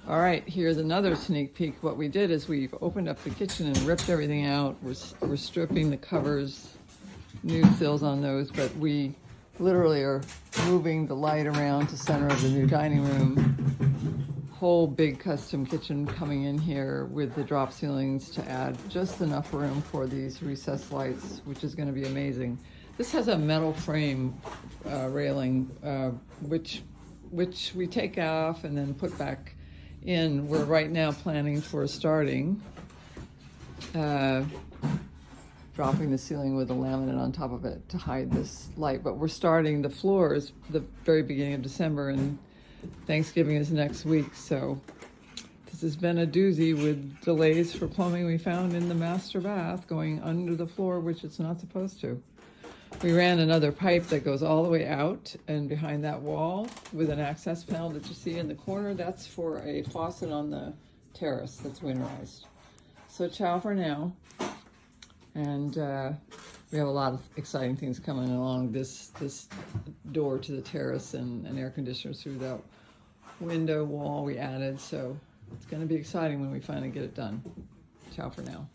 All right, here's another sneak peek. What we did is we've opened up the kitchen and ripped everything out. We're stripping the covers, new sills on those, but we literally are moving the light around to center of the new dining room. Whole big custom kitchen coming in here with the drop ceilings to add just enough room for these recessed lights, which is going to be amazing. This has a metal frame railing, which we take off and then put back in. We're right now planning for starting dropping the ceiling with a laminate on top of it to hide this light, but we're starting the floors the very beginning of December, and Thanksgiving is next week, so this has been a doozy with delays for plumbing we found in the master bath going under the floor, which it's not supposed to. We ran another pipe that goes all the way out and behind that wall with an access panel that you see in the corner. That's for a faucet on the terrace that's winterized. So ciao for now. And we have a lot of exciting things coming along. This door to the terrace and an air conditioner through that window wall we added. So it's going to be exciting when we finally get it done. Ciao for now.